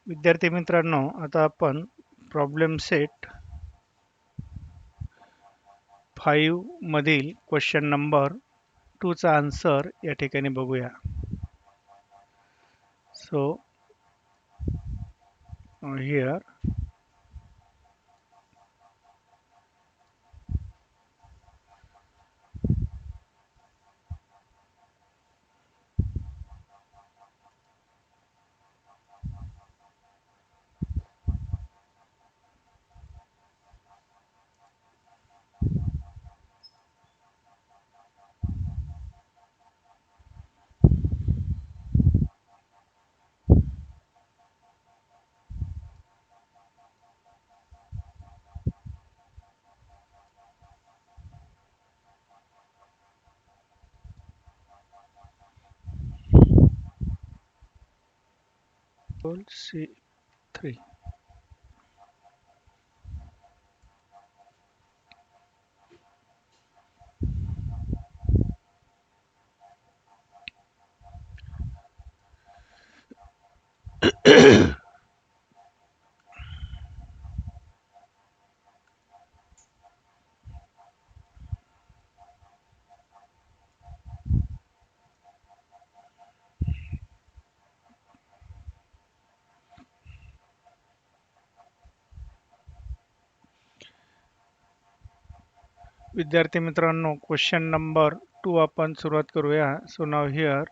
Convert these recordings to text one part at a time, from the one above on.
विद्यार्थी मित्रांनो, आता आपण प्रॉब्लेम सेट 5 मधील क्वेश्चन नंबर 2 चा आन्सर या ठिकाणी बघूया. So here C3. विद्यार्थी मित्रांनो, क्वेश्चन नंबर 2 आपण सुरुवात करूया. So now here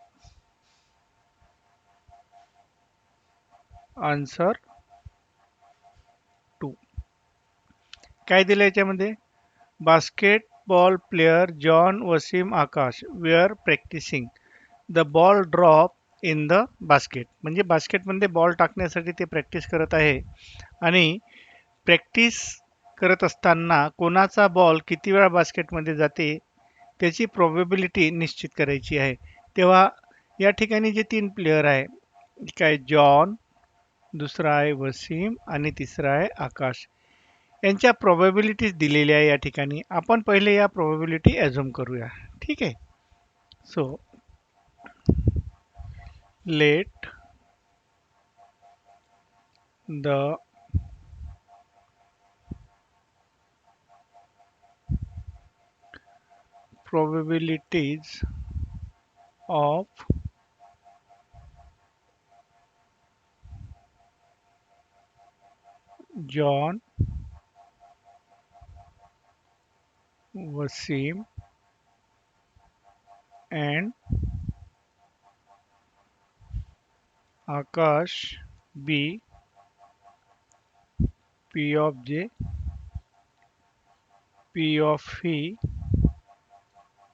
answer 2. काय दिलं याच्यामध्ये? Basketball player John Wasim Akash were practising the ball drop in the basket. म्हणजे बास्केटमध्ये बॉल टाकण्यासाठी ते प्रॅक्टिस करत आहे आणि प्रॅक्टिस करत असताना कोणाचा बॉल किती वेळा बास्केटमध्ये जाते त्याची प्रोबॅबिलिटी निश्चित करायची आहे. तेव्हा या ठिकाणी जे 3 प्लेयर आहे, काय जॉन, दुसरा आहे वसीम आणि तिसरा आहे आकाश. यांच्या प्रोबॅबिलिटीज दिलेल्या आहे या ठिकाणी. आपण पहिले या प्रोबॅबिलिटी ॲझ्युम करूया. ठीक आहे. So let the probabilities of John, Wasim and Akash be P of J, P of E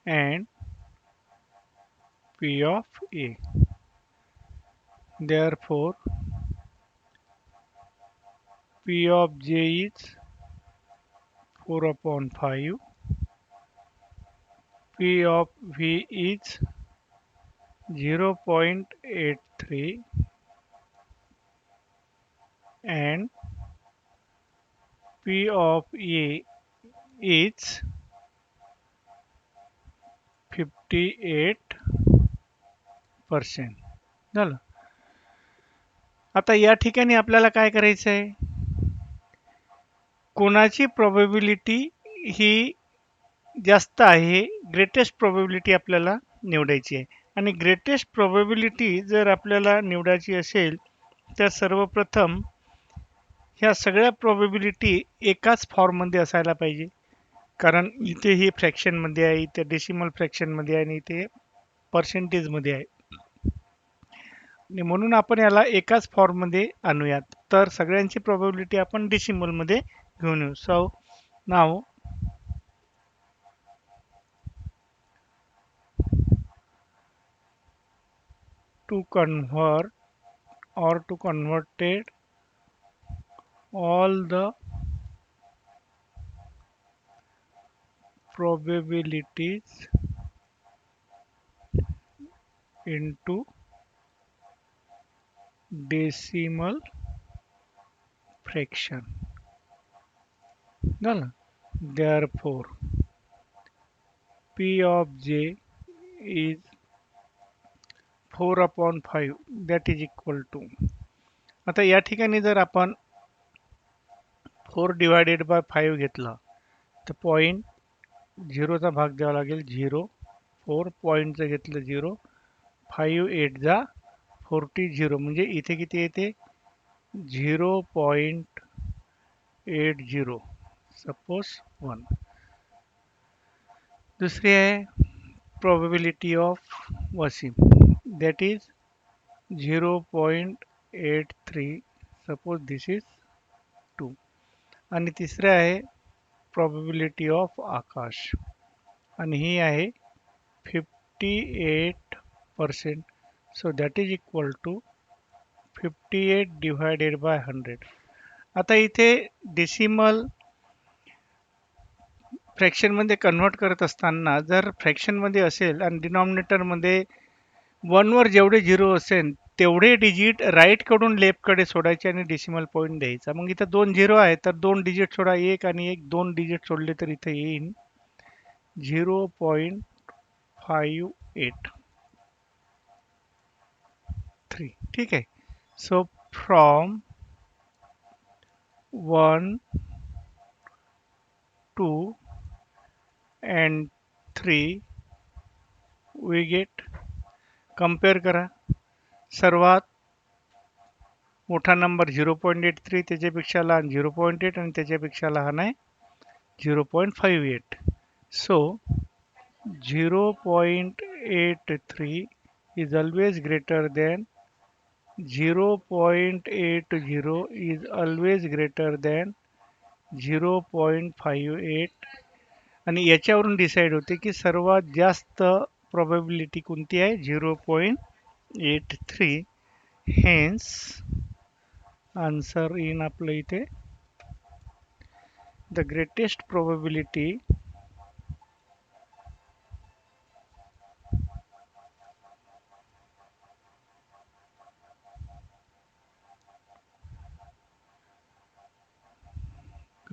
and P of A. Therefore, P of J is 4 upon 5, P of V is 0.83 and P of A is 58%. झालं. आता या ठिकाणी आपल्याला काय करायचं आहे? कोणाची probability ही जास्त आहे, ग्रेटेस्ट प्रोबॅबिलिटी आपल्याला निवडायची आहे. आणि ग्रेटेस्ट प्रोबॅबिलिटी जर आपल्याला निवडायची असेल तर सर्वप्रथम ह्या सगळ्या प्रोबॅबिलिटी एकाच फॉर्ममध्ये असायला पाहिजे. कारण इथे ही फ्रॅक्शनमध्ये आहे, इथे डेसिमल फ्रॅक्शनमध्ये आहे आणि इथे पर्सेंटेजमध्ये आहे. आणि म्हणून आपण याला एकाच फॉर्ममध्ये आणूयात. तर सगळ्यांची प्रोबॅबिलिटी आपण डेसिमलमध्ये घेऊन येऊ. सो नाव to convert or to converted all the probabilities into decimal fraction. झालं. Therefore, P of J is 4 upon 5, that is equal to आता या ठिकाणी जर आपण 4/5 घेतला तर पॉईंट झिरोचा भाग द्यावा लागेल 0. 4 पॉईंटचं घेतलं 0. 5 8 जा 40 म्हणजे इथे किती येते 0.80 सपोज 1. दुसरी आहे probability of Wasim, that is 0.83, suppose this is 2. आणि तिसरे आहे probability of आकाश आणि ही आहे 58%, so that is equal to 58 divided by 100. आता इथे डेसिमल फ्रॅक्शनमध्ये कन्व्हर्ट करत असताना जर फ्रॅक्शनमध्ये असेल आणि डिनॉमिनेटरमध्ये 1 वर जेवढे झिरो असेल तेवढे डिजिट राईट कडून लेफ्ट कडे सोडायचे आणि डेसिमल पॉईंट द्यायचा. मग इथं 2 झिरो आहे तर 2 डिजिट सोडा, 1 आणि 1 2 डिजिट सोडले तर इथे येईल 0.583. ठीक आहे. So from 1 2 and 3 we get. Compare करा. सर्वात मोठा नंबर 0.83, त्याच्यापेक्षा लहान 0.8 आणि त्याच्यापेक्षा लहान आहे 0.58. सो 0.83 is always greater than 0.80 is always greater than 0.58. आणि याच्यावरून डिसाईड होते की सर्वात जास्त प्रोबॅबिलिटी कोणती आहे 0.83. हेन्स आन्सर इन आपलं इथे the greatest probability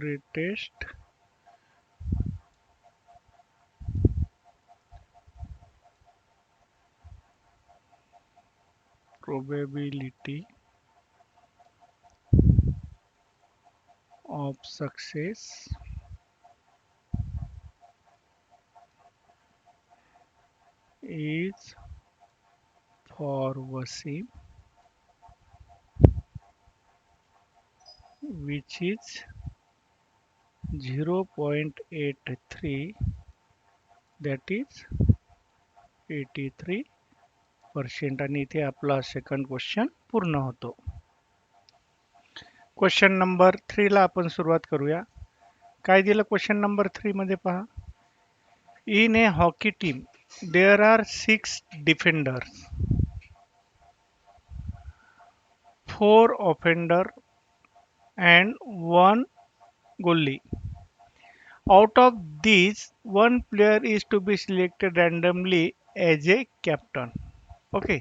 greatest probability of success is for Wasim, which is 0.83, that is 83%. आणि इथे आपला सेकंड क्वेश्चन पूर्ण होतो. क्वेश्चन नंबर 3 ला आपण सुरुवात करूया. काय दिलं क्वेश्चन नंबर 3 मध्ये पहा. In a hockey team there are 6 defenders, 4 offender and 1 goalie. Out of these, one player is to be selected randomly as a captain. Okay.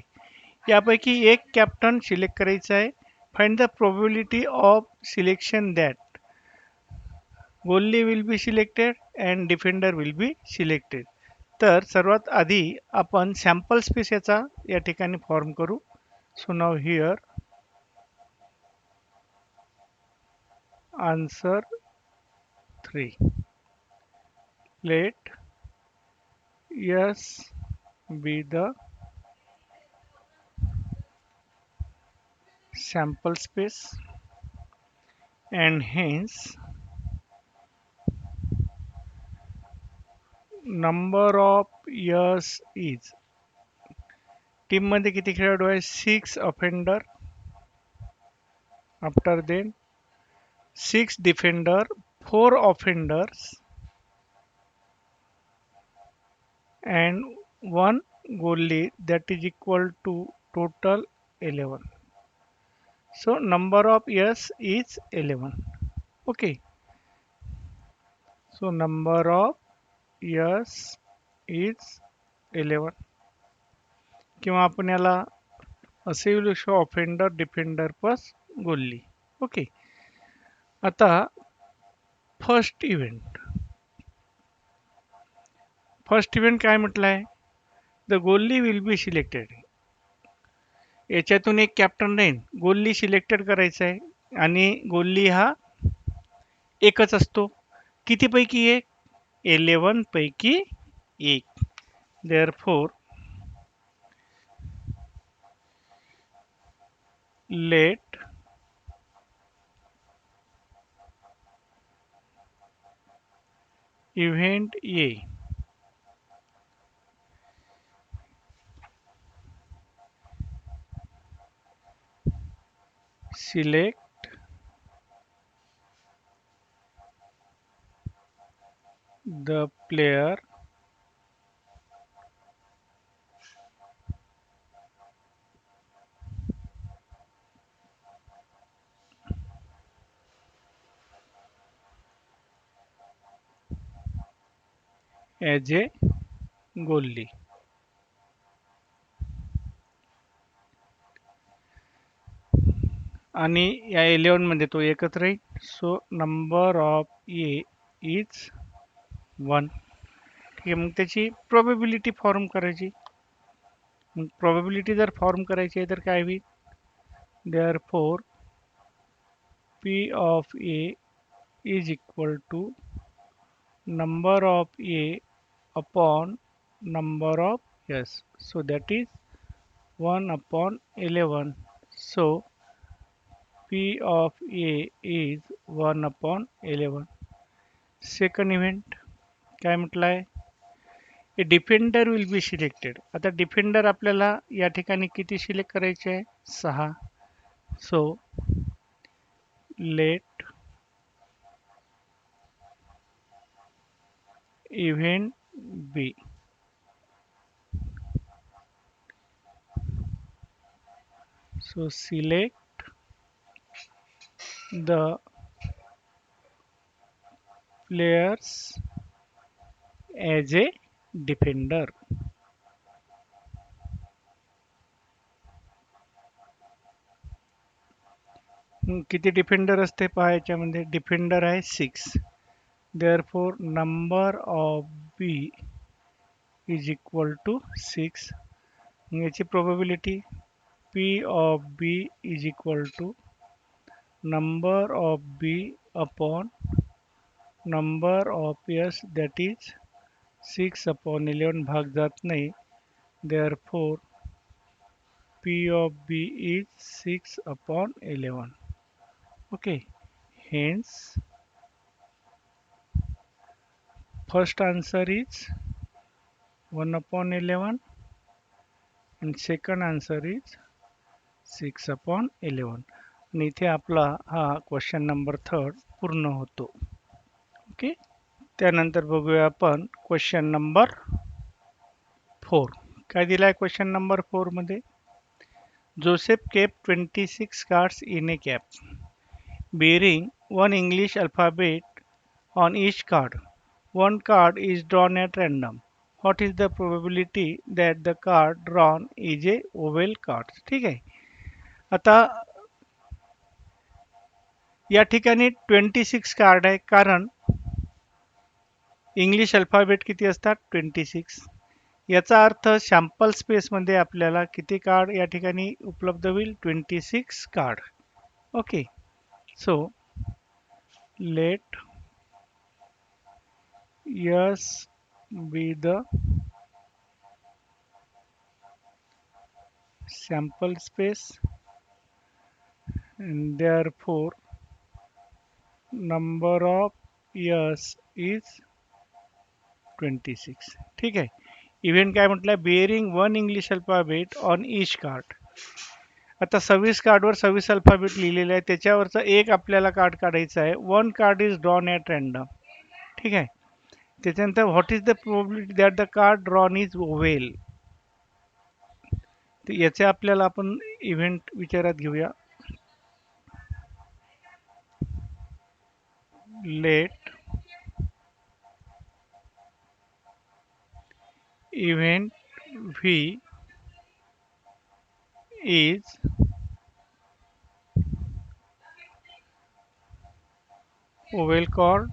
यापैकी एक कॅप्टन सिलेक्ट करायचा आहे. Find the probability of selection that goalie will be selected and defender will be selected. तर सर्वात आधी आपण sample space याचा या ठिकाणी फॉर्म करू. So now here answer 3. Let S be the sample space and hence number of S is. Team मध्ये किती खेळाडू आहे 6 offender, after then 6 defender, 4 offenders and 1 goalie, that is equal to total 11. So number of S is 11. Okay. So number of S is 11. किंवा आपण याला असे लिहू शकतो offender defender plus Golli. Okay. आता फर्स्ट इव्हेंट. फर्स्ट इव्हेंट काय म्हटलं आहे the Golli will be selected. याच्यातून एक कॅप्टन राहील. गोल्ली सिलेक्टेड करायचा आहे आणि गोल्ली हा एकच असतो. किती पैकी एक? 11 पैकी एक. Therefore let event A select the player as a goalie. आणि या 11 मध्ये तो एकच राहील. So number of A is 1. ठीक आहे, मग त्याची प्रोबॅबिलिटी फॉर्म करायची. मग प्रोबॅबिलिटी जर फॉर्म करायची आहे तर काय होईल? Therefore P of A is equal to number of A upon number of S. So that is 1 upon 11. So P of A is 1 upon 11. Second event काय म्हटलंय? A defender will be selected. आता defender आपल्याला या ठिकाणी किती select करायचे आहे? 6. So let event B. So select the players as a defender. किती डिफेंडर असते पहा याच्यामध्ये? डिफेंडर आहे 6. Therefore number of B is equal to 6. याची probability P of B is equal to number of B upon number of S that is 6 upon 11 भाग जात नाही. Therefore P of B is 6 upon 11. Okay, hence first answer is 1 upon 11 and second answer is 6 upon 11. आणि इथे आपला हा question number 3 पूर्ण होतो. Okay, त्यानंतर बघूया आपण क्वेश्चन नंबर 4. काय दिलाय क्वेश्चन नंबर 4 मध्ये? Joseph kept 26 cards in a cap bearing one English alphabet on each card. One card is drawn at random. What is the probability that the card drawn is a oval card? ठीक आहे. आता या ठिकाणी 26 card आहे, कारण English alphabet किती असतात? 26. याचा अर्थ सॅम्पल स्पेसमध्ये आपल्याला किती कार्ड या ठिकाणी उपलब्ध होईल? 26 card. Okay, so let yes be the sample space and therefore number of years is 26. ठीक आहे. इव्हेंट काय म्हटलंय? Bearing one English alphabet on each card. आता 26 कार्डवर 26 अल्फाबेट लिहिलेले आहे, त्याच्यावरचं एक आपल्याला कार्ड काढायचं आहे. One card is drawn at random. ठीक आहे. त्याच्यानंतर what is the probability that the card drawn is oval. याचे आपल्याला आपण इव्हेंट विचारात घेऊया. Let event V is oval chord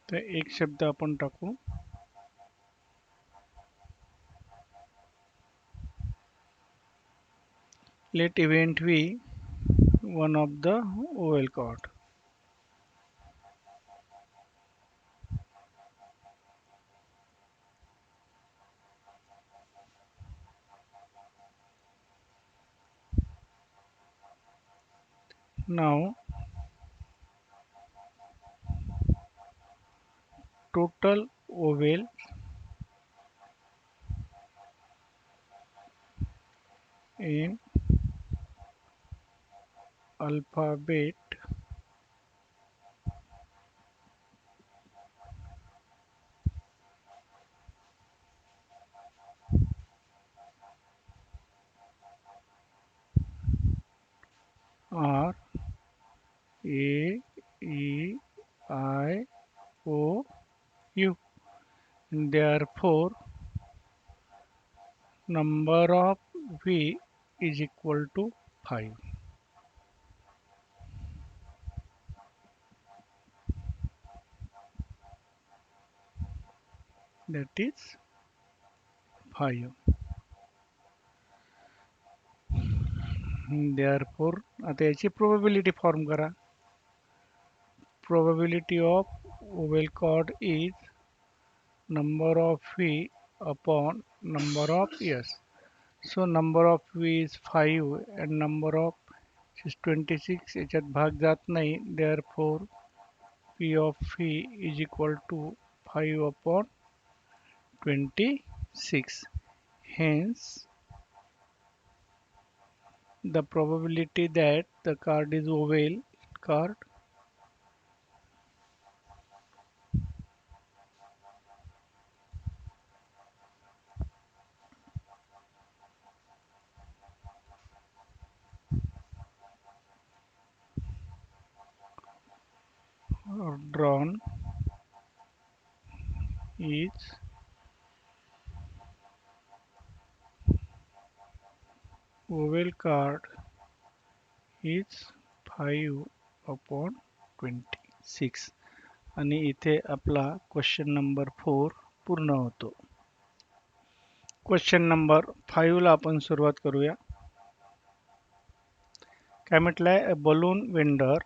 तर एक शब्द आपण टाकू. Let event be one of the oval card. Now total oval in alphabet are A, E, I, O, U. Therefore, number of V is equal to 5. That is 5. Therefore, आता याची probability form करा. Probability of oval chord is number of V upon number of S. So number of V is 5 and number of is 26. याच्यात भाग जात नाही. Therefore, P of V is equal to 5 upon 26. Hence, the probability that the card is oval card drawn is oval card is 5 upon 26. आणि इथे आपला question number 4 पूर्ण होतो. Question number 5 ला आपण सुरुवात करूया. काय म्हटलंय? बलून वेंडर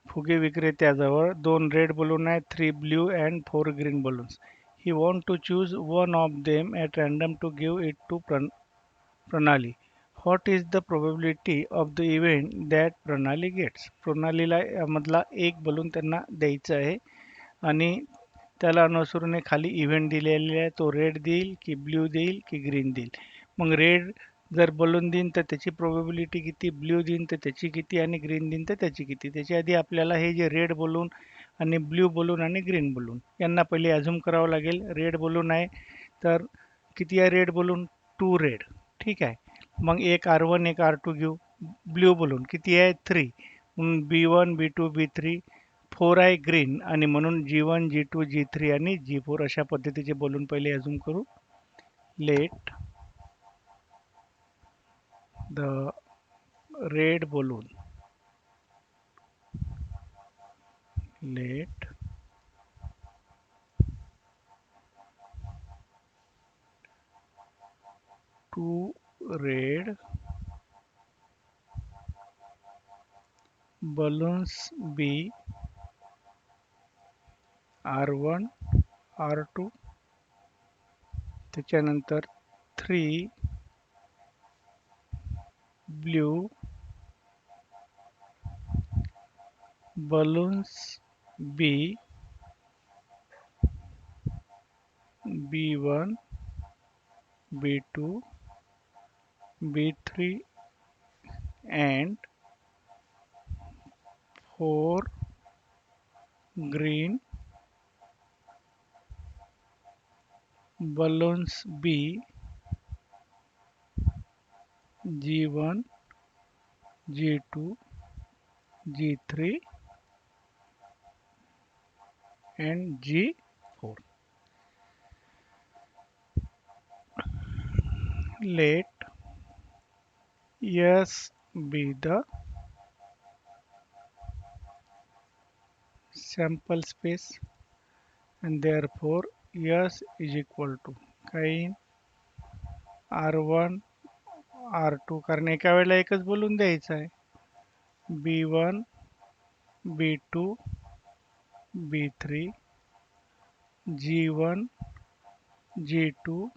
फुगे विक्रेत्याजवळ 2 रेड बलून आहेत, 3 blue and 4 green balloons. He want to choose one of them at random to give it to Pranali. What is the probability of the event that Pranali gets? प्रणालीला यामधला एक बलून त्यांना द्यायचं आहे आणि त्याला अनुसरून खाली इव्हेंट दिलेले आहे. तो रेड देईल की ब्ल्यू देईल की ग्रीन देईल. मग रेड जर बलून देईन तर त्याची प्रोबॅबिलिटी किती, ब्ल्यू देईन तर त्याची किती आणि ग्रीन देईन तर त्याची किती. त्याच्या आधी आपल्याला हे जे रेड बलून आणि ब्ल्यू बलून आणि ग्रीन बलून यांना पहिले अझूम करावं लागेल. रेड बलून आहे तर किती आहे रेड बलून? 2 रेड. ठीक आहे. मग एक R1 एक R2 घेऊ. ब्ल्यू बलून किती आहे? 3. मग B1 B2 B3 4 आहे ग्रीन आणि म्हणून G1 G2 G3 आणि G4 अशा पद्धतीचे बलून पहिले अझूम करू. Let the red balloon let 2 red balloons be R1 R2. त्याच्यानंतर 3 blue balloons be B1 B2 B3 and 4 green balloons be G1 G2 G3 and G4. Let S be the sample space. and therefore S is equal to काही R1 R2 कारण एका वेळेला एकच बोलून द्यायचं आहे B1 B2 B3 G1 G2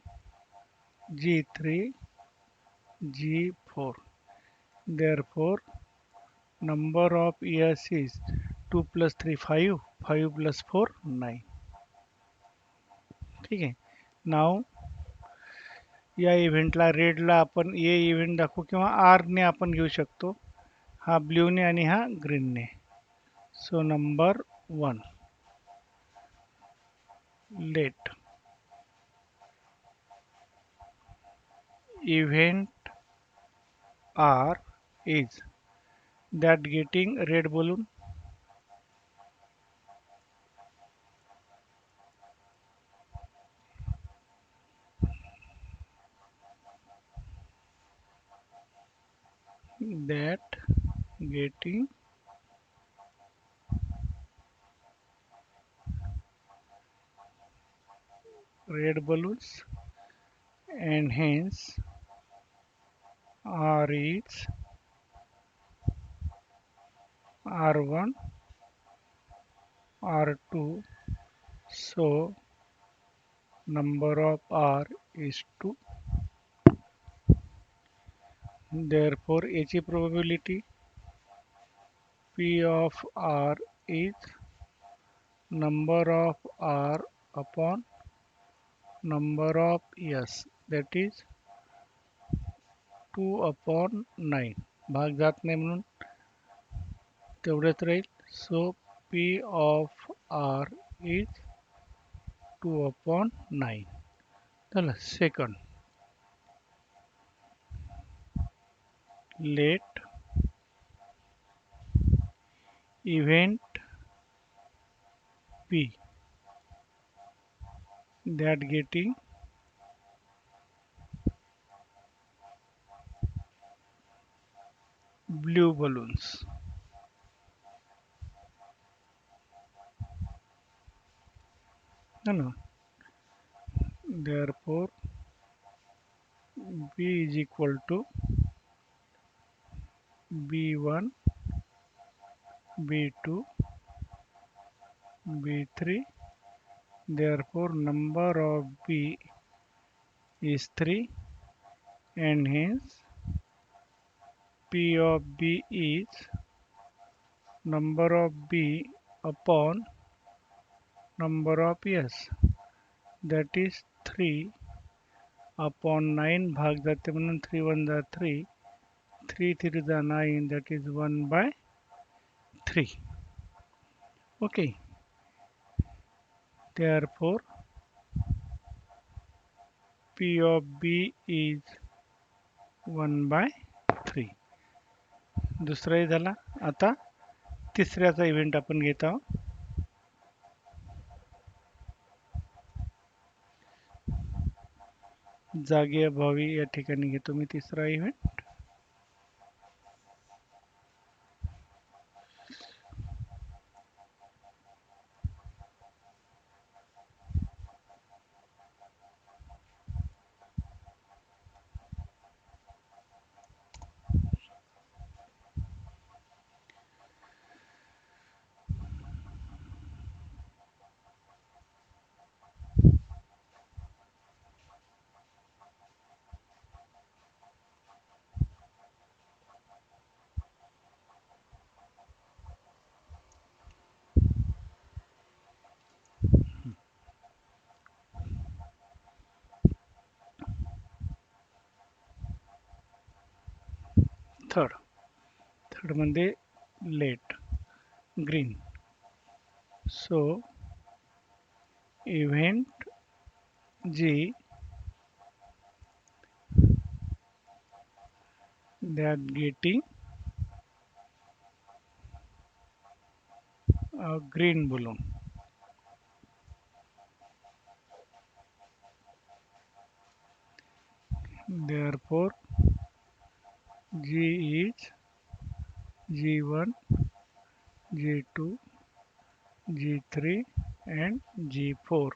G3 G4. Therefore, number of years is 2 plus 3 5, 5 plus 4 9. ठीक आहे. नाव या इव्हेंटला रेडला आपण ए इव्हेंट दाखवू किंवा आरने आपण घेऊ शकतो. हा ब्ल्यूने आणि हा ग्रीनने. So number 1 let event R is that getting red balloon that getting red balloons and hence R is R1 R2 so number of R is 2 therefore H probability P of R is number of R upon number of S that is 2 upon 9 भाग जात नाही म्हणून तेवढेच राहील so P of R is 2 upon 9 चला second let event P that getting blue balloons no therefore B is equal to B1 B2 B3 therefore number of B is 3 and hence P of B is number of B upon number of S that is 3 upon 9 भाग जाते म्हणून 3 1 जा 3 3 3 जा 9 that is 1 by 3 okay therefore P of B is 1 by 3 दुसराही झाला आता तिसऱ्याचा event आपण घेत आहोत जागेअभावी या ठिकाणी घेतो मी तिसरा इव्हेंट थर्ड मध्ये let green so event G that getting a green balloon therefore G is G1 G2 G3 and G4.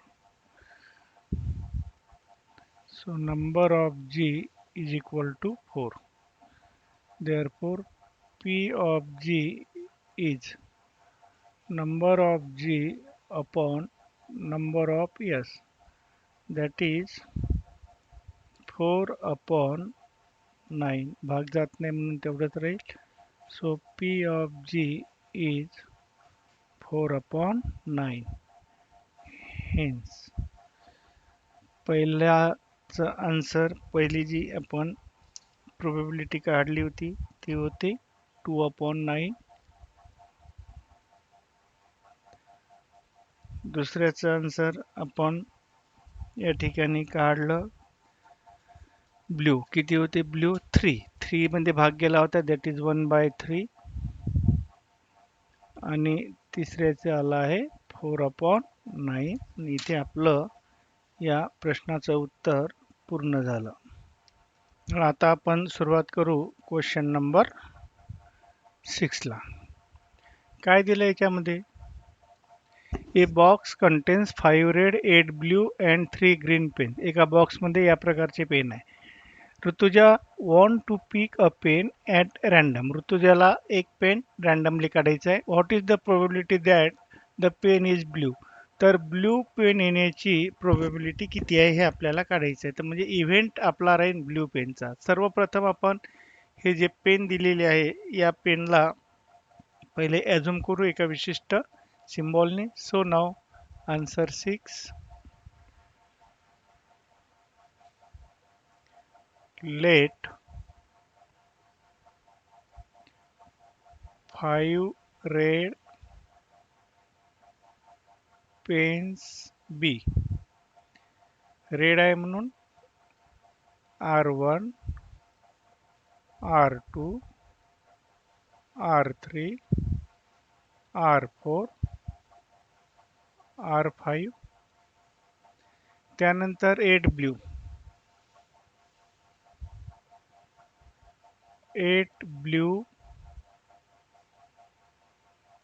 So number of G is equal to 4. Therefore, P of G is number of G upon number of S. That is 4 upon 9. भाग जात नाही म्हणून तेवढंच राहील. So P of G is 4 upon 9. Hence, पहिल्याचं answer पहिली जी आपण प्रोबॅबिलिटी काढली होती ती होती 2 अपॉन 9. दुसऱ्याचं आन्सर आपण या ठिकाणी काढलं ब्ल्यू. किती होते ब्ल्यू? 3. 3 मध्ये भाग गेला होता दॅट इज 1/3. आणि तिसऱ्याचं आलं आहे 4 अपॉन 9. आणि इथे आपलं या प्रश्नाचं उत्तर पूर्ण झालं. आता आपण सुरुवात करू क्वेश्चन नंबर 6 ला. काय दिलं याच्यामध्ये? A box contains 5 red 8 blue and 3 green pen. एका बॉक्समध्ये या प्रकारचे पेन आहे. Rutuja want to pick a pen at random. ऋतुजाला एक पेन रँडमली काढायचा आहे. What is the probability that the pen is blue. तर ब्ल्यू पेन येण्याची प्रोबॅबिलिटी किती आहे हे आपल्याला काढायचं आहे. तर म्हणजे इव्हेंट आपला राहील ब्ल्यू पेनचा. सर्वप्रथम आपण हे जे पेन दिलेले आहे या पेनला पहिले ॲझ्युम करू एका विशिष्ट सिम्बॉलने. So now answer 6. Let 5 red pens be. Red आहे म्हणून R1, R2, R3, R4, R5. त्यानंतर 8 blue. 8 blue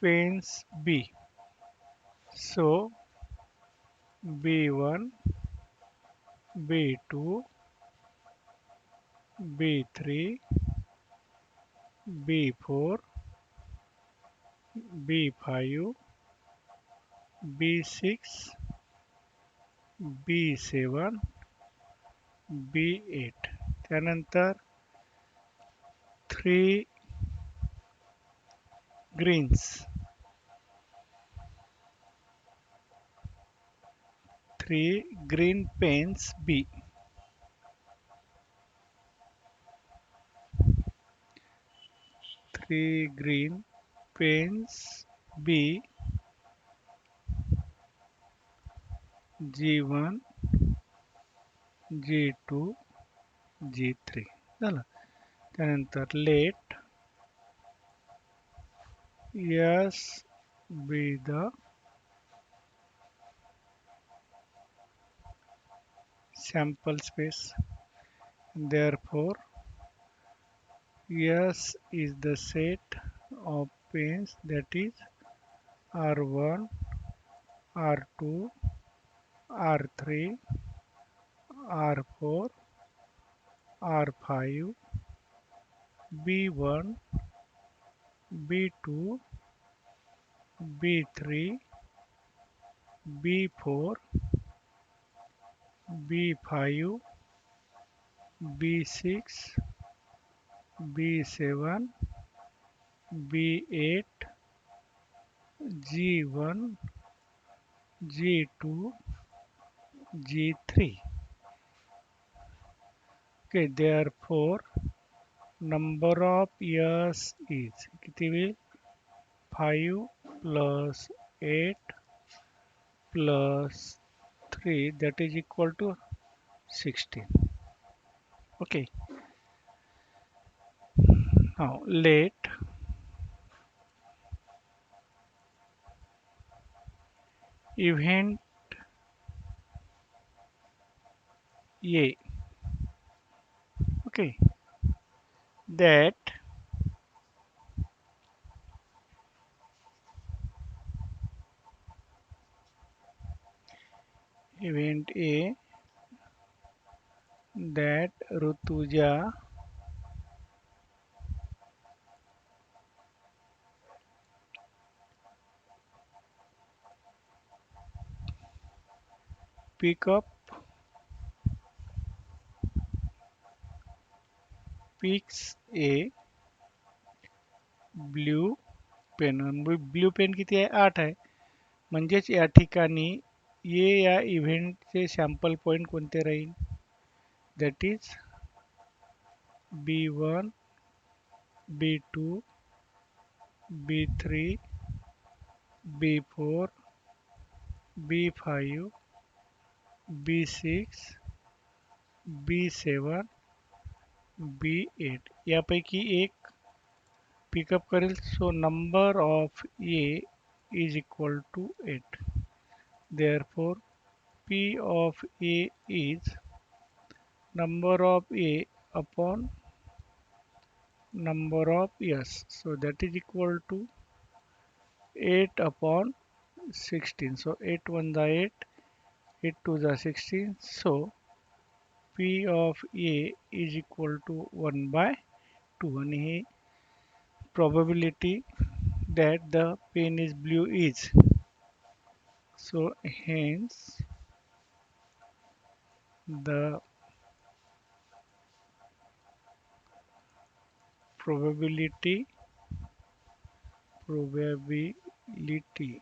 pens be. So B1, B2, B3, B4, B5, B6, B7, B8. त्यानंतर 3 greens. 3 green pens B. 3 green pens B. G1, G2, G3. झालं. त्यानंतर let S be the sample space. Therefore, S is the set of pens that is R1, R2, R3, R4, R5, B1, B2, B3, B4, B5, B6, B7, B8, G1, G2, G3. Okay, therefore number of years is किती होईल? 5 plus 8 plus 3 that is equal to 16. Okay, now let event A, okay, that Event A, that Rutuja pick up picks a blue pen. Blue pen किती आहे? 8 आहे. म्हणजेच या ठिकाणी ए या इव्हेंटचे sample point कोणते राहील? That is B1, B2, B3, B4, B5, B6, B7, B8 यापैकी एक पिकअप करेल. सो number of A is equal to 8. Therefore, P of A is number of A upon number of S. So that is equal to 8 upon 16. So 8 1 the 8, 8 2 the 16. So P of A is equal to 1 by 2. And here probability that the pen is blue is. So hence the probability probability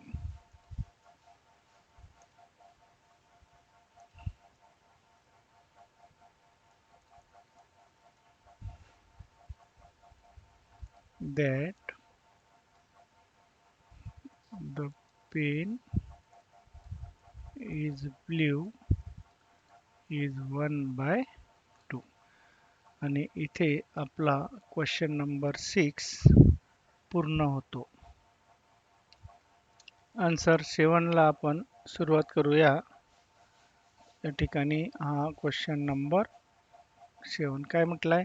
that the pen is blue is 1 by 2. आणि इथे आपला question number 6 पूर्ण होतो. Answer 7 ला आपण सुरुवात करूया. या ठिकाणी हा क्वेश्चन नंबर 7 काय म्हटलाय?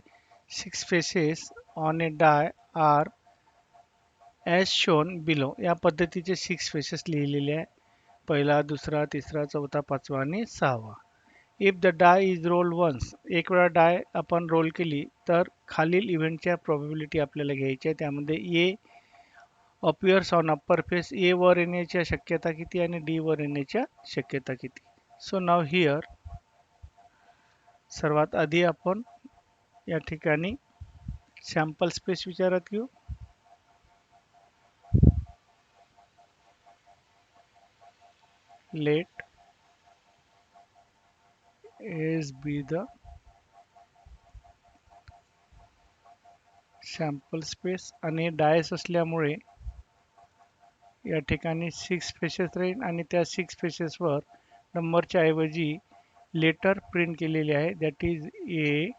6 faces on a die are as shown below. या पद्धतीचे 6 फेसेस लिहिलेले आहे. पहिला, दुसरा, तिसरा, चौथा, पाचवा आणि सहावा. If the die is roll once, एक वेळा डाय आपण रोल केली तर खालील इव्हेंटच्या प्रोबॅबिलिटी आपल्याला घ्यायच्या. त्यामध्ये ए अपियर्स ऑन अप्पर फेस, ए वर येण्याच्या शक्यता किती आणि डी वर येण्याच्या शक्यता किती. सो नाव हिअर सर्वात आधी आपण या ठिकाणी सॅम्पल स्पेस विचारात घेऊ. Let S be the sample space. आणि डायस असल्यामुळे या ठिकाणी 6 फेसेस राहील आणि त्या 6 फेसेसवर नंबरच्या ऐवजी लेटर प्रिंट केलेले आहे. That is A,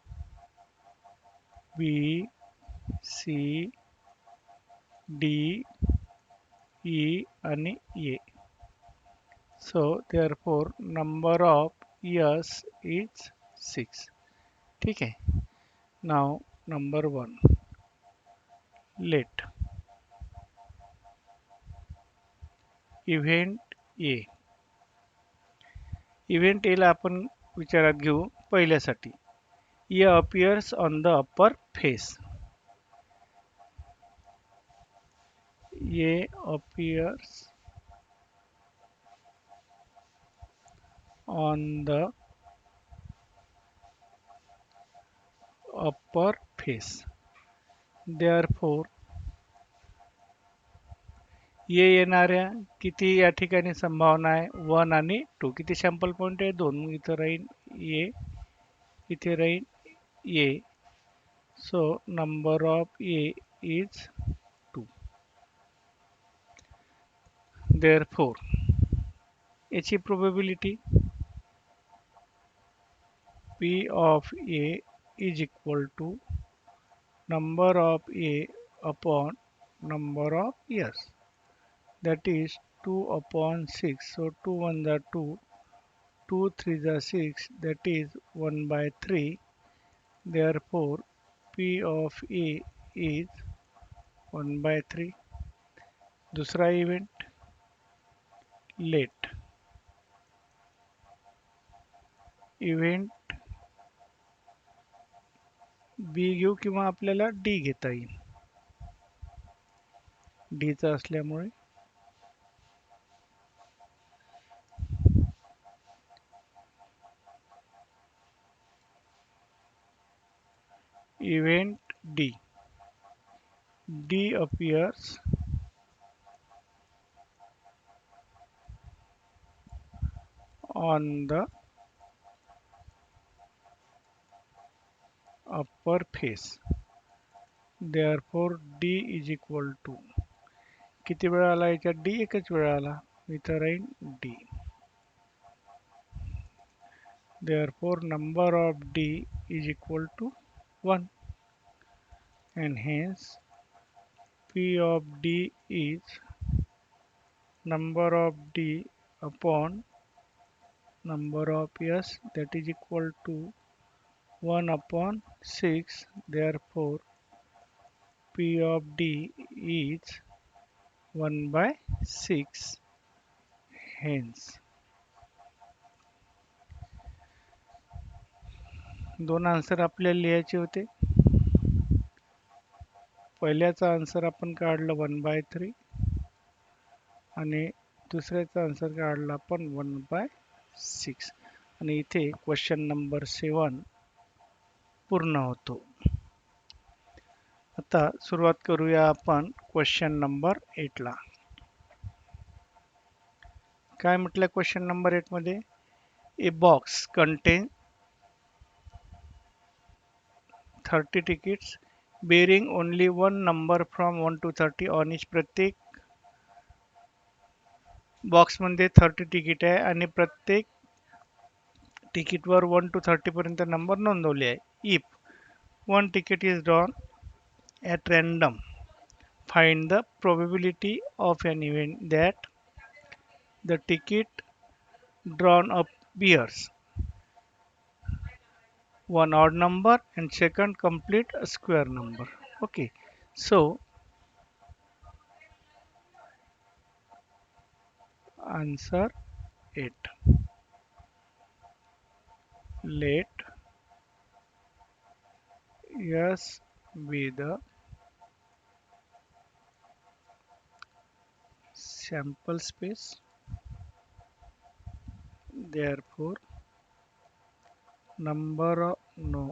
B, C, D, E आणि A. So therefore number of yes is 6. ठीक आहे. Now number 1, let event A. Event एला आपण विचारात घेऊ पहिल्यासाठी. A appears on the upper face. A appears on the upper face. Therefore, ये येणाऱ्या किती या ठिकाणी संभावना आहे? 1 आणि 2. किती सॅम्पल पॉईंट आहे? 2. इथं राहील ए, इथे राहील A. So number of A is 2. Therefore, याची probability P of A is equal to number of A upon number of S. That is 2 upon 6. So 2 1 the 2, 2 3 the 6. That is 1 by 3. Therefore, P of A is 1 by 3. दूसरा event late event B घेऊ किंवा आपल्याला D घेता येईल. डीचा असल्यामुळे event D appears on the upper face. Therefore D is equal to किती वेळा आला याच्यात D एकच वेळा आला. इथं राहील D. Therefore number of D is equal to 1 and hence P of D is number of D upon number of S, that is equal to 1 upon 6. Therefore P of D is 1 by 6. Hence दोन answer आपल्याला लिहायचे होते. पहिल्याचा answer आपण काढलं 1/3 आणि दुसऱ्याचा answer काढला आपण 1/6 आणि इथे क्वेश्चन नंबर 7 पूर्ण होतो. आता सुरुवात करूया आपण क्वेश्चन नंबर 8 ला. काय म्हटलं क्वेश्चन नंबर 8 मध्ये? A box contain 30 tickets bearing only one number from 1 to 30 on each. प्रत्येक बॉक्समध्ये 30 तिकीट आहे आणि प्रत्येक तिकीटवर 1 to 30 पर्यंत नंबर नोंदवले आहे. If one ticket is drawn at random, find the probability of an event that the ticket drawn up bears one odd number and second complete a square number. Okay, so answer 8. Let S be the sample space, therefore number of no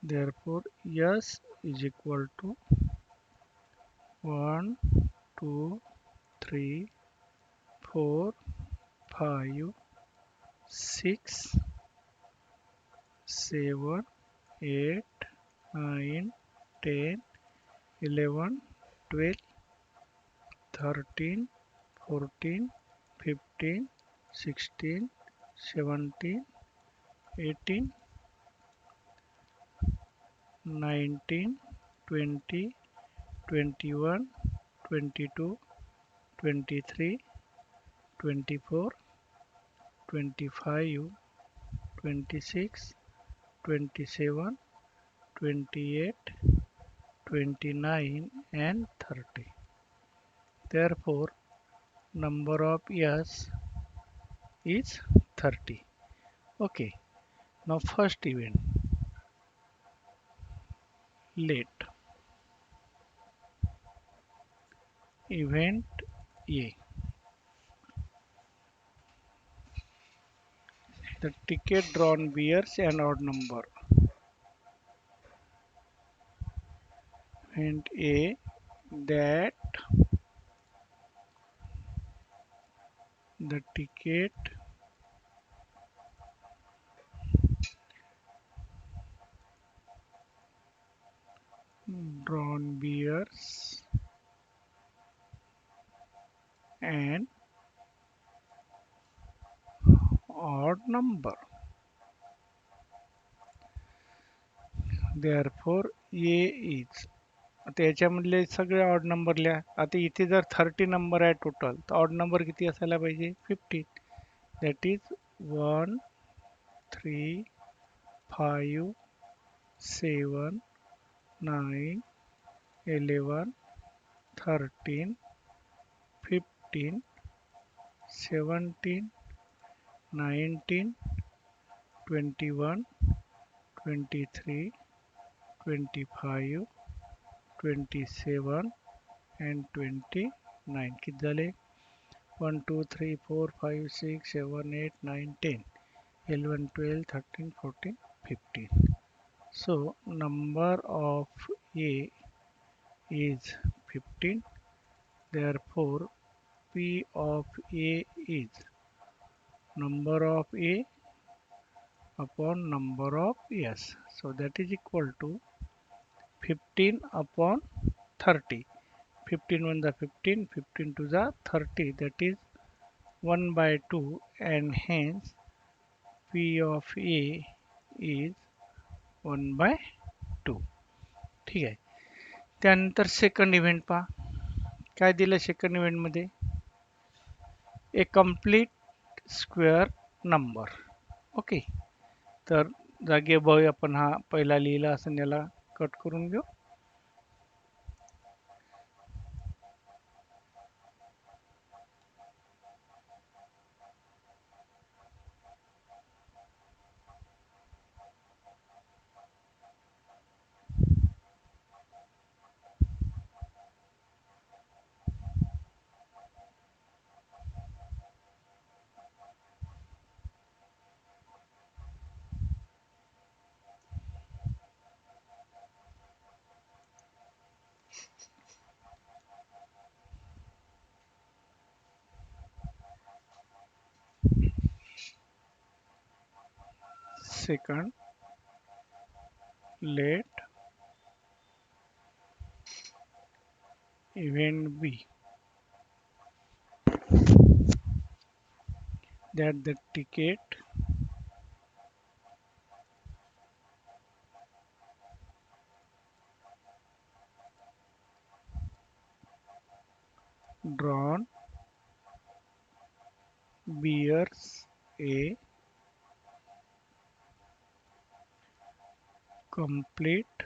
therefore S is equal to 1 2 3 4 5 6 7 8 9 10 11 12 13 14 15 16 17 18 19 20 21 22 23 24 25 26 27 28 29 and 30. Therefore number of S is 30. Okay, now first event, let event A, the ticket drawn bears an odd number. Event A, that the ticket drawn bears an odd number. Therefore A is, आता याच्यामधले सगळे odd number लिहा. आता इथे जर 30 number आहे total तर odd number किती असायला पाहिजे? 15. That is 1 3 5 7 9 11 13 15 15, 17, 19, 21, 23, 25, 27 and 29. किती झाले? 1, 2, 3, 4, 5, 6, 7, 8, 9, 10, 11, 12, 13, 14, 15. So number of A is 15. Therefore, P of A is number of A upon number of S. So that is equal to 15 upon 30. 15 1 the 15, 15 to the 30, that is 1 by 2, and hence P of A is 1 by 2. ठीक आहे. त्यानंतर second event पहा. काय दिलं second इव्हेंटमध्ये? A complete square number. Okay. तर जागी अभावी आपण हा पहिला लिहिला असं याला कट करून घेऊ. Second, let event be that the ticket drawn bears a complete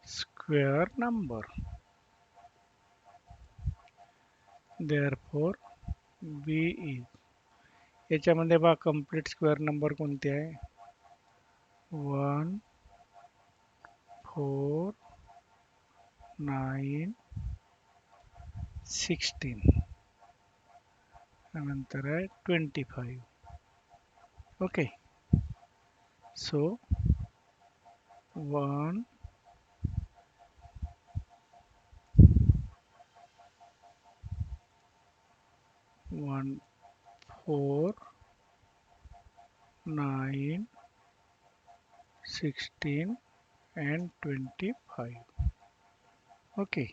square number. Therefore, B is. याच्यामध्ये बघा कंप्लीट स्क्वेअर नंबर कोणते आहे? 1, 4, 9, 16 नंतर आहे 25. Okay. So 1, 1, 4, 9, 16 and 25. Okay.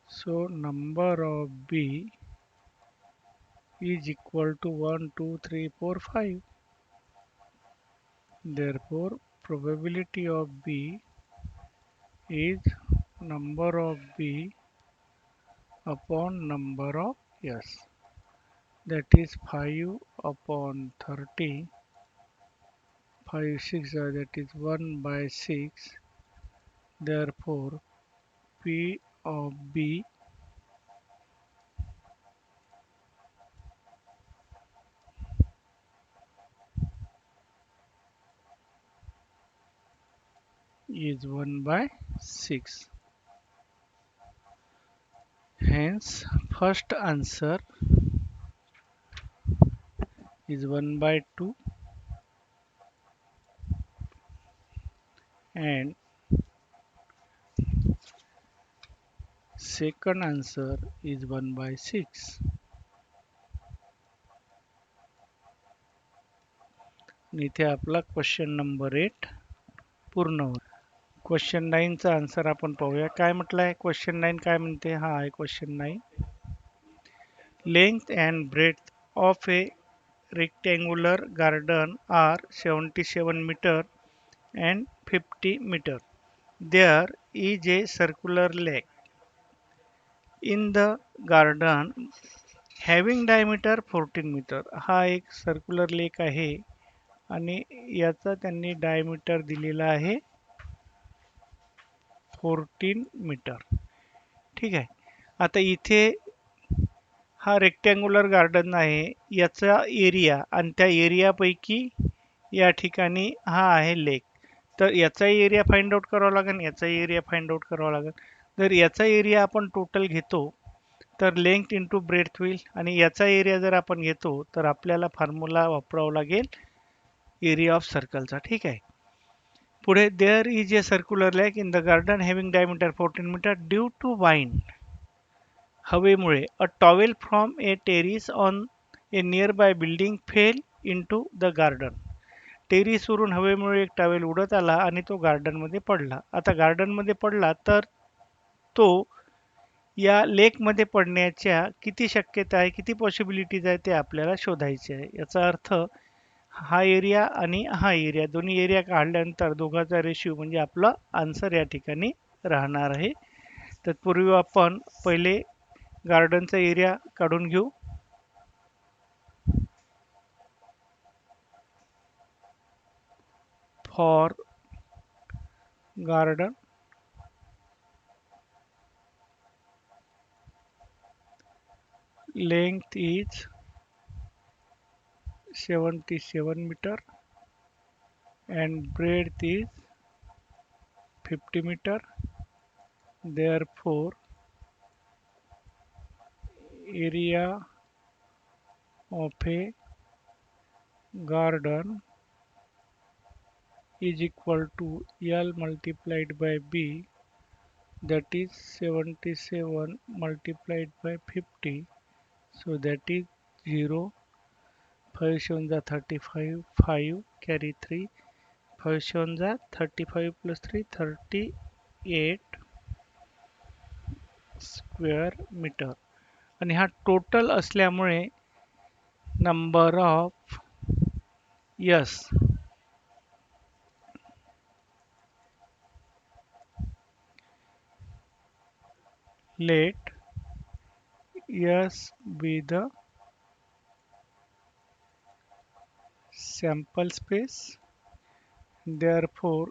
So number of B is equal to 1, 2, 3, 4, 5. Therefore, probability of B is number of B upon number of S. That is 5 upon 30. 5, 6, that is 1 by 6. Therefore, P of B is 1 by 6. Hence, first answer is 1 by 2 and second answer is 1 by 6. आणि इथे आपला question number 8 पूर्ण होतो. Question 9 चा answer आपण पाहूया. काय म्हटलं आहे क्वेश्चन 9? काय म्हणते? हा आहे question 9. Length and breadth of a rectangular garden are 77 meter and 50 meter. There is a circular lake in the garden having diameter 14 meter. हा एक सर्क्युलर लेक आहे आणि याचा त्यांनी डायमीटर दिलेला आहे 14 मीटर. ठीक आहे. आता इथे हा रेक्टँग्युलर गार्डन आहे. याचा एरिया आणि त्या एरियापैकी या ठिकाणी हा आहे लेक. तर याचा एरिया फाइंड आउट करावा लागेल, याचा एरिया फाइंड आउट करावा लागेल. जर याचा एरिया आपण टोटल घेतो तर लेंथ इंटू ब्रेडथ होईल आणि याचा एरिया जर आपण घेतो तर आपल्याला फॉर्म्युला वापरावा लागेल एरिया ऑफ सर्कलचा. ठीक आहे. पुढे there is a circular lake in the garden having diameter 14 metre due to wind. हवेमुळे a towel from a terrace on a nearby building fell into the garden. टेरिसवरून हवेमुळे एक towel उडत आला आणि तो गार्डनमध्ये पडला. आता गार्डनमध्ये पडला तर तो या लेकमध्ये पडण्याच्या किती शक्यता आहे, किती पॉसिबिलिटीज आहे ते आपल्याला शोधायचे आहे. याचा अर्थ हा एरिया आणि हा एरिया दोन्ही एरिया काढल्यानंतर दोघांचा रेशिओ म्हणजे आपलं आन्सर या ठिकाणी राहणार आहे. तत्पूर्वी आपण पहिले गार्डनचा एरिया काढून घेऊ. For garden length is 77 meter and breadth is 50 meter. Therefore, area of a garden is equal to L multiplied by B, that is 77 multiplied by 50. So that is 0. 5 7 are 35, 5 carry 3. 5 7 are 35 plus 3, 38 square metre. आणि हा total असल्यामुळे number of yes let yes be the sample space. Therefore,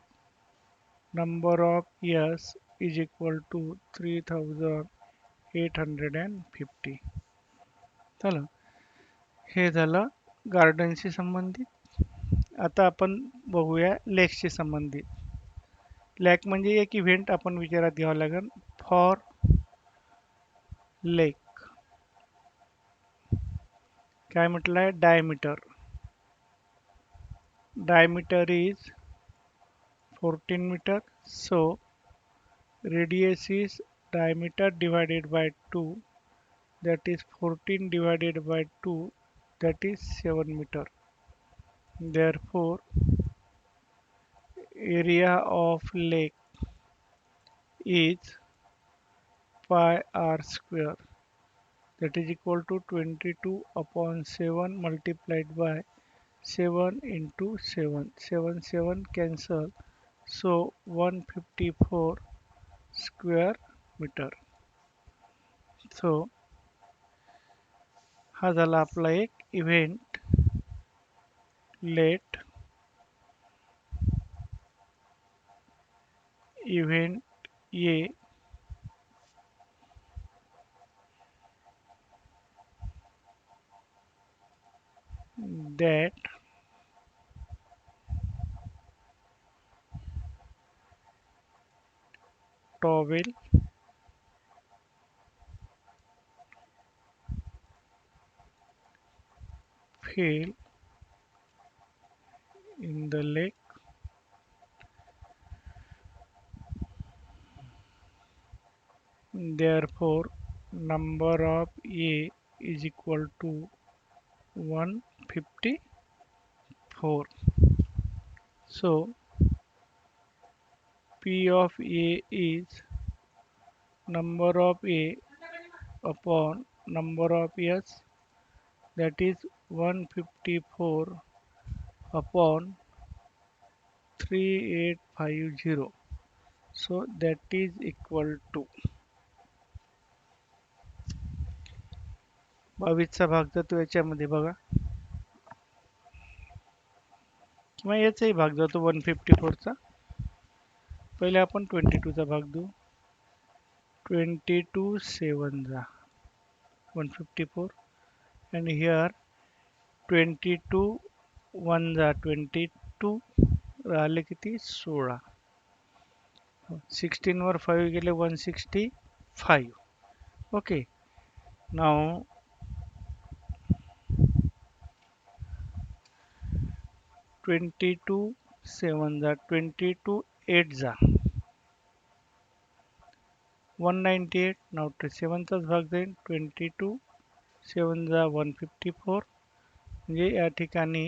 number of years is equal to 3850. चला, हे झालं गार्डनशी संबंधित. आता आपण बघूया लेकशी संबंधित. लेक म्हणजे एक इव्हेंट आपण विचारात घ्यावा लागेल. फॉर लेक काय म्हटलंय, diameter. Diameter is 14 meter. So radius is diameter divided by 2, that is 14 divided by 2, that is 7 meter. Therefore area of lake is pi r square, that is equal to 22 upon 7 multiplied by 7 into 7. 7 7 cancel, so 154 square meter. So हा झाला आपला एक event. Let event A that towel fell in the lake. Therefore, number of A is equal to 154. So, P of A is number of A upon number of S, that is 154 upon 3850. So that is equal to 22चा भाग जातो याच्यामध्ये बघा, किंवा याचाही भाग जातो 154चा. पहिले आपण 22चा भाग देऊ. 22 7 जा 154, and here 22 1 जा 22 राहिले किती 16. 16 वर 5 गेले 165. Okay, now 22 7 जा 22 8 जा 198. now 7 चाच भाग जाईल 22 7 जा 154. म्हणजे या ठिकाणी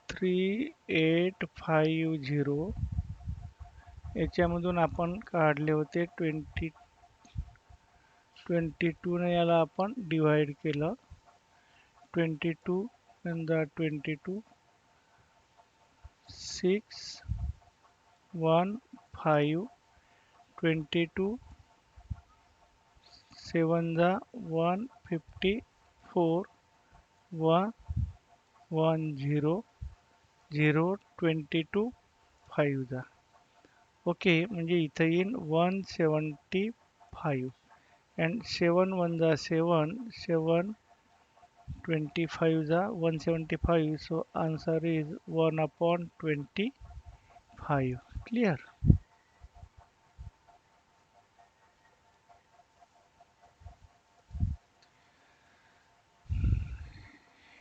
3850 याच्यामधून आपण काढले होते 22 ने याला आपण डिवाइड केलं. 22 and 22 6 1 5 22 7 जा 154 1 1 0 0 22 5 जा. ओके, म्हणजे इथं येईल 175 and 7 1 जा 7 7 25 जा 175, so answer is 1 upon 25. Clear?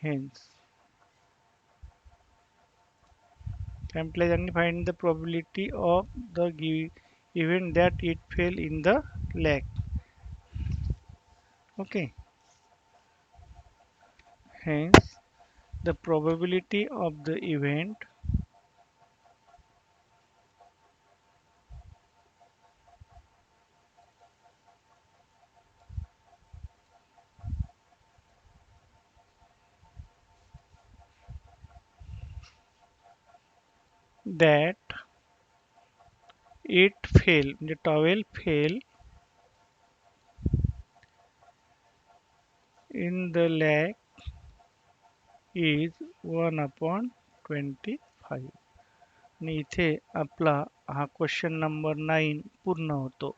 Hence, and find the probability of the event that it fell in the lake. Okay, hence the probability of the event that it fell, the towel fell in the lake is 1 upon 25. आणि इथे आपला हा question number 9 पूर्ण होतो.